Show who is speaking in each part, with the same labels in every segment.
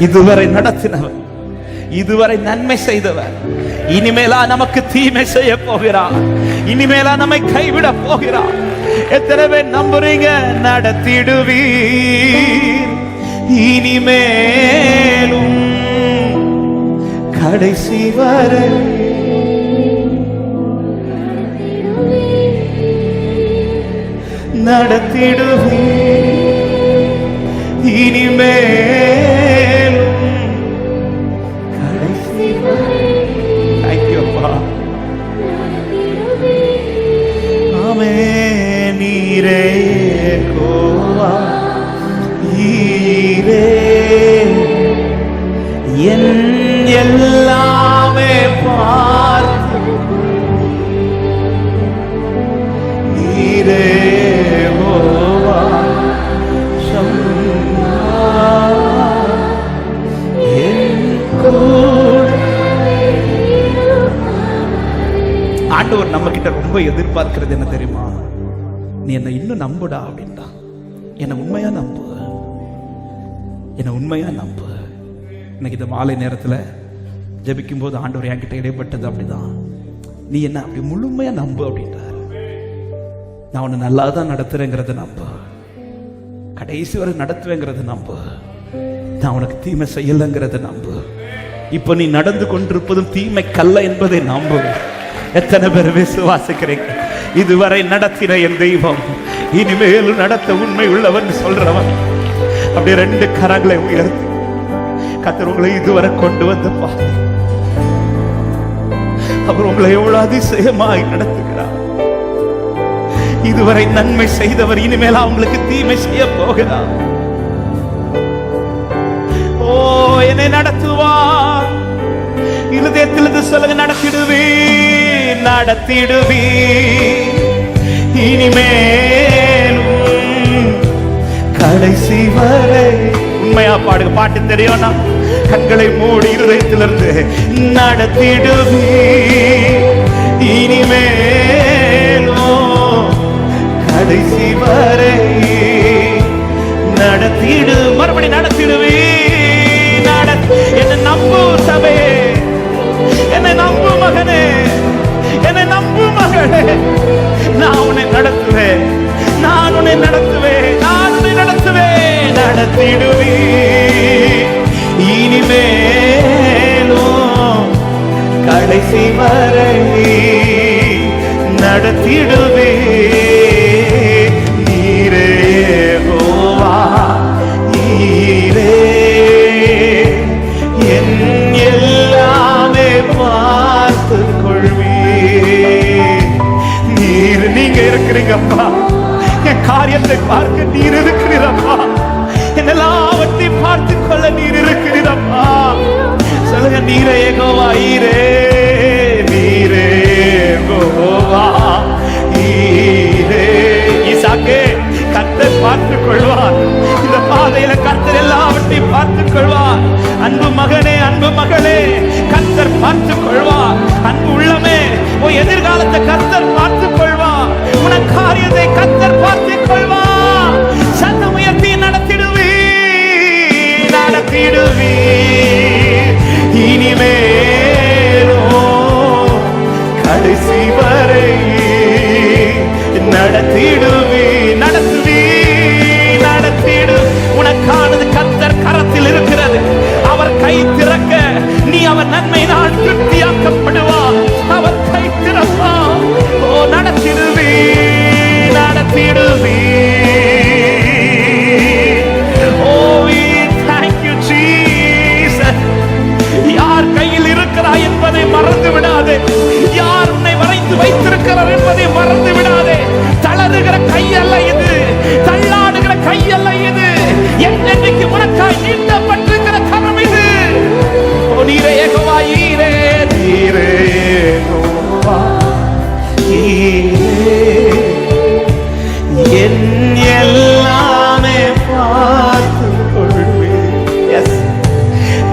Speaker 1: இதுவரை நடத்தினவர், இதுவரை நன்மை செய்தவர், இனிமேலா நமக்கு தீமை செய்ய போகிறார், இனிமேலா நம்மை கைவிட போகிறார். எத்தனை பேர் நம்புறீங்க? நடத்திடுவீர் இனிமேலும் கடைசி வரை. நடத்திடுவீர் இனிமேலும் கடைசி வரை. தேங்க்யூப்பா. ஆமே. நீரே கோவா ஈரே என் எல்லாமே பார்த்து நீரே கோவா சம்மா என் கூட. ஆண்டவர் நம்ம கிட்ட ரொம்ப எதிர்பார்க்கிறது என்ன தெரியுமா? நீ என்னை இன்னும் நம்புடா அப்படின்டா. என்னை உண்மையா நம்பு, என்னை உண்மையா நம்பு. இன்னைக்கு இந்த மாலை நேரத்தில் ஜெபிக்கும் போது ஆண்டவர் என்கிட்ட இடைப்பட்டது அப்படிதான். நீ என்ன அப்படி முழுமையா நம்பு அப்படின்றார். நான் உன்னை நல்லா தான் நடத்துறேங்கிறத நம்பு, கடைசி வரை நடத்துவேங்கிறத நம்பு, நான் உனக்கு தீமை செய்யலைங்கிறத நம்பு. இப்போ நீ நடந்து கொண்டிருப்பதும் தீமை கல்ல என்பதை நம்பு. எத்தனை பேர் விசுவாசிக்கிறீங்க? இதுவரை நடத்தின என் தெய்வம் இனிமேலும் நடத்த உண்மை உள்ளவன் சொல்றவன். அப்படி ரெண்டு கரங்களை உயர்த்தி கர்த்தர் உங்களை இதுவரை கொண்டு வந்த பாதை, அவர் உங்களை எவ்வளவு அதிசயமாய் நடத்துகிறார். இதுவரை நன்மை செய்தவர் இனிமேல் அவங்களுக்கு தீமை செய்ய போகிறார். ஓ, என்னை நடத்துவார். இருதயத்திலிருந்து சொல்லுங்க, நடத்திடுவீர், நடத்திடுவீர் இனிமேலும் கடைசி வரை. உண்மையா பாடுங்க. பாட்டு தெரியும்னா கண்களை மூடி இருதயத்திலிருந்து நடத்திடுவீர் இனிமேலும் கடைசி வரை. நடத்திடு, மறுபடி நடத்திடுவீர். என்னை நம்பு சபே, என்னை நம்பு மகனே, என்னை நம்பு மகளே. நான் உன்னை நடத்துவேன், நான் உன்னை நடத்துவேன், நான் உன்னை நடத்துவேன். நடத்திடுவீர் இனிமேலும் கடைசி வரை. நடத்திடுவீர் நீரே கோவா நீரே என் எல்லாமே பார்த்து கொள்வீர். நீர், நீங்க இருக்கிறீங்கப்பா. என் காரியத்தை பார்க்க நீர் இருக்கிறீரப்பா. என்னெல்லாவற்றையும் பார்த்து கொள்ள நீர் இருக்கிறீரப்பா. சொல்லுங்க, நீரே கோவா ஈரே, நீரே கோவா ஈரே. ஈசாக்கே, கர்த்தர் பார்த்துக் கொள்வார். இந்த பாதையில கர்த்தர் எல்லாவற்றையும் பார்த்துக் கொள்வார். அன்பு மகனே, அன்பு மகளே, கர்த்தர் பார்த்துக் கொள்வார். அன்பு உள்ளமே, உன் எதிர்காலத்தை கர்த்தர் பார்த்துக் கொள்வார். உனக்கு காரியத்தை கர்த்தர் பார்த்துக் கொள்வார். சத்தம் உயர்த்தி நடத்திடுவீர், நடத்திடுவீர் இனிமேலும் கடைசி வரை. நடத்திடுவீர், நடத்துவீர், நடத்திடு. உனக்கானது கர்த்தர் கரத்தில் இருக்கிறது. அவர் கை திறக்க நீ அவர் நன்மை நான் திருப்தியாக்கப்படுவார். அவர் கை திறப்பார். ஓ, நடத்திடுவீர், நடத்திடுவீர். ஓ, we thank you Jesus. யார் கையில் இருக்கிறாய் என்பதை மறந்து விடாதே. யார் உன்னை வரைந்து வைத்திருக்கிறார் என்பதை மறந்து விடாதே. தளருகிற கை அல்ல இது, தள்ளாடுகிற கை அல்ல இது. என்னைக்கு உனக்காய் நீட்டப்பட்டிருக்கிற கரம் இது. ஓ, நீரே யெகோவா ஈரே, நீரே யெகோவா ஈரே என் எல்லாமே பார்த்து கொள்வீர். எஸ்,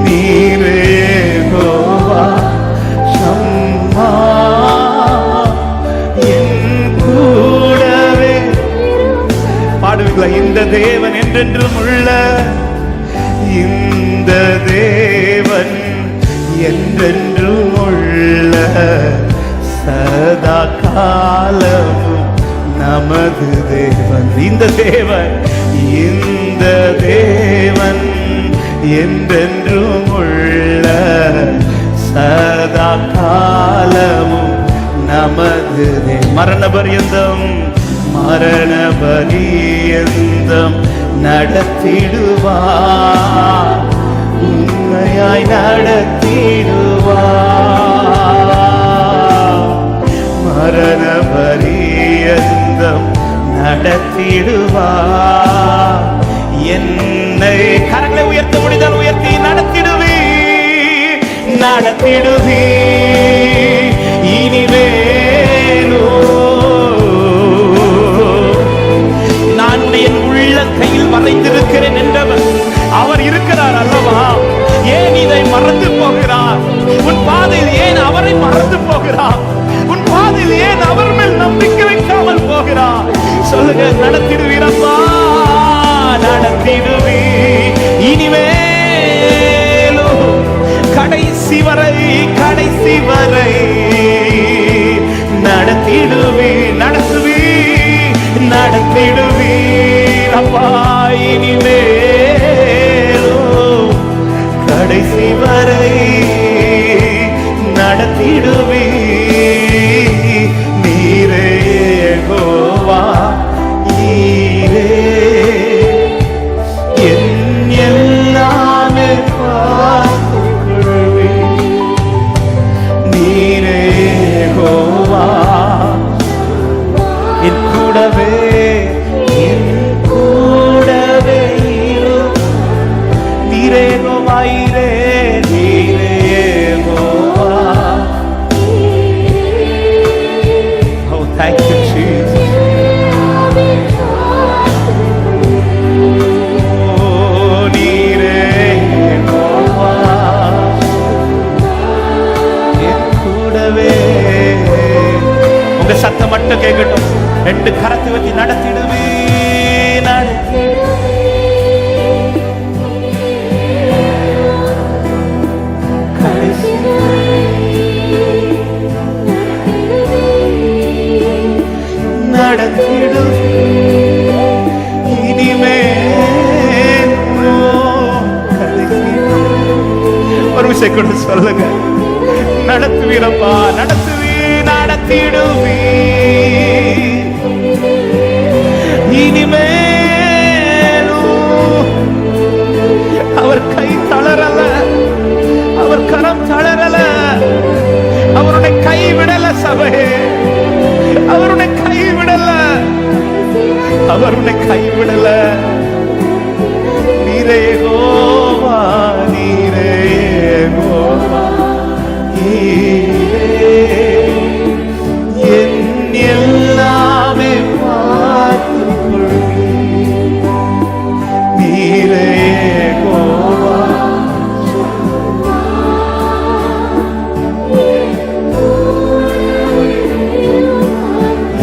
Speaker 1: நீரே யெகோவா சம்மா என் கூடவே. பாடுவீங்களா? இந்த தேவன் என்றென்றும் உள்ள, இந்த தேவன் என்றென்றும் உள்ள சதா காலமும் நமது தேவன். இந்த தேவன் என்றென்றும் உள்ள சதா காலமும் நமது மரண பரியந்தம் நடத்திடுவார், உண்மையாய் நடத்திடுவார். மரண பரியந்தம் நடத்திடுவார். என்னை கரங்களை உயர்த்த முடிந்தால் உயர்த்தி நடத்திடுவி இனிமேலோ நான் என் உள்ள கையில் வரைந்திருக்கிறேன் என்றவர் அவர் இருக்கிறார் அல்லவா? ஏன் இதை மறந்து போகிறார்? உன் பாதையில் ஏன் அவரை மறந்து போகிறார்? உன் பாதையில் ஏன் அவர் மேல் நம்பிக்கை வைக்காமல் போகிறார்? சொல்லுங்க, நடத்திடுவீரப்பா, நடத்திடுவி இனிமேலோ கடைசி வரை நடத்திடுவி அப்பா, இனிமேலோ கடைசி வரை நடத்திடுவி. நீரே யெகோவா, நீரே எல்லாமே பார்த்துக்கொள்வே. நீரே யெகோவா, என் கூடவே நீரே யெகோவா, நீரே Jehovah. Oh, thank you, Jesus. உங்க சத்தம் மட்டும் கேட்கட்டும். 2 கரத்தை வச்சு நடத்திடுவே. ஒரு விஷயம் கொண்டு சொல்லுங்க, நடத்துவீரப்பா, நடத்திடுவி இனிமேலும். அவர் கை தளரல, அவர் கரம் தளரல, அவருடைய கை விடல சபையே, அவருடைய கை விடல. நீரே யெகோவா, நீரே யெகோவா, என் எல்லாமே பார்த்துக்கொள்வி. நீரே யெகோவா,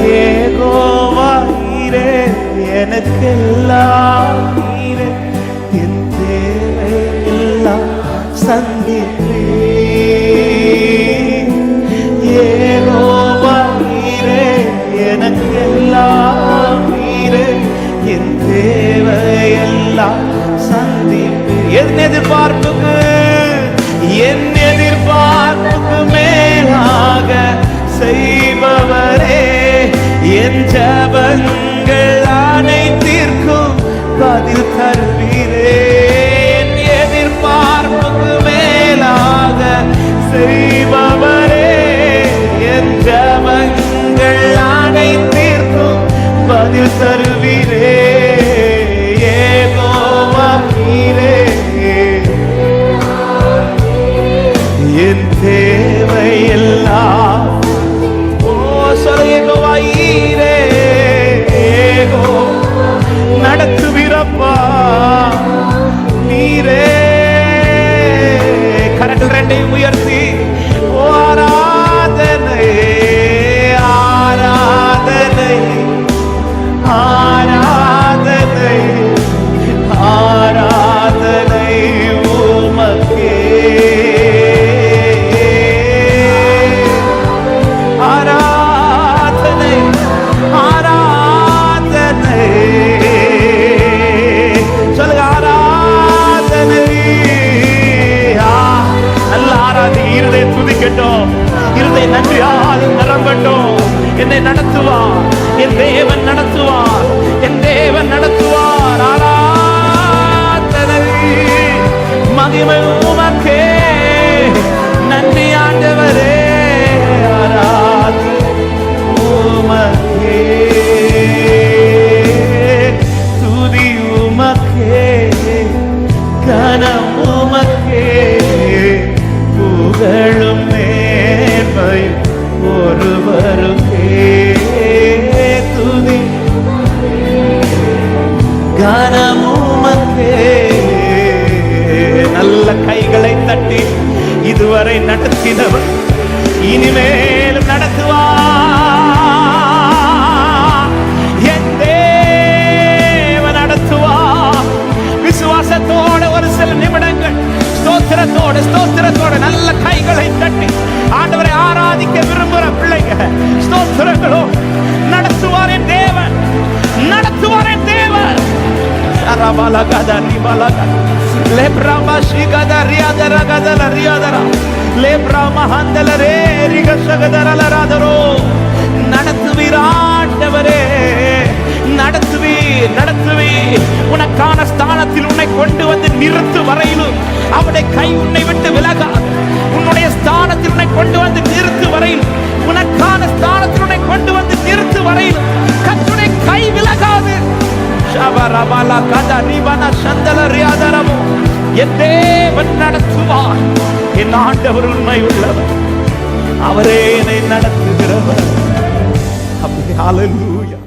Speaker 1: யெகோவா நீரே எனக்கெல்லாம், நீரே என் தேவை எல்லாம் சந்திப்பே. யெகோவா நீரே எனக்கெல்லாம், நீரே என் தேவை எல்லாம் சந்திப்பே. என் எதிர்பார்ப்புக்கு மேலாக செய்பவரே, என் ஜெபங்கள் அனைத்திற்கும் பதில் தருவீரே. என் எதிர்பார்ப்புக்கு மேலாக செய்பவரே, என் ஜெபங்கள் அனைத்திற்கும் பதில் தருவீரே. யெகோவா நீரே என் தேவை எல்லாம். ஓ சொல்ல, யெகோவா நீரே நடத்துவீரப்பா, நீரே. கரங்கள் 2 உயர்த்தி ஆராதனை ஆராதனை ஆராதனை ஆராதனை என்னை நடத்துவார், என் தேவன் நடத்துவார், என் தேவன் நடத்துவார். ஆராதனை மகிமை உமக்கே, நன்றி ஆண்டவரே, ஆராதனை உமக்கே, துதி உமக்கே, கனம் உமக்கே, புகழும் நேர்மையும் ஒருவருக்கே, துதி கனம் உமக்கே. நல்ல கைகளை தட்டி இதுவரை நடத்தினவர் இனிமேலும் நடத்துவார், என் தேவன் நடத்துவார். விசுவாசத்தோட ஒரு சில நிமிடங்கள் ஸ்தோத்திரத்தோட நல்ல கைகளை தட்டி ஆண்டவரை ஆராதிக்க விரும்புகிற பிள்ளைங்க ஸ்தோத்திரங்களோ நடத்துவார் என் தேவன், நடத்துவார் என் தேவன். நடத்துவீராண்டவரே, நடத்துவீர். உனக்கான ஸ்தானத்தில் உன்னை கொண்டு வந்து நிறுத்து வரையிலும் அவருடைய கை உன்னை விட்டு விலகாது. உன்னுடைய ஸ்தானத்தில் உன்னை கொண்டு வந்து நிறுத்து வரையில், உனக்கான ஸ்தானத்தில் உன்னை கொண்டு வந்து நிறுத்து வரையில் கர்த்தருடைய கை விலகாது. என் தேவன் நடத்துவார், என் ஆண்டவர் உண்மை உள்ளவர், அவரே என்னை நடத்துகிறவர். ஹல்லேலூயா.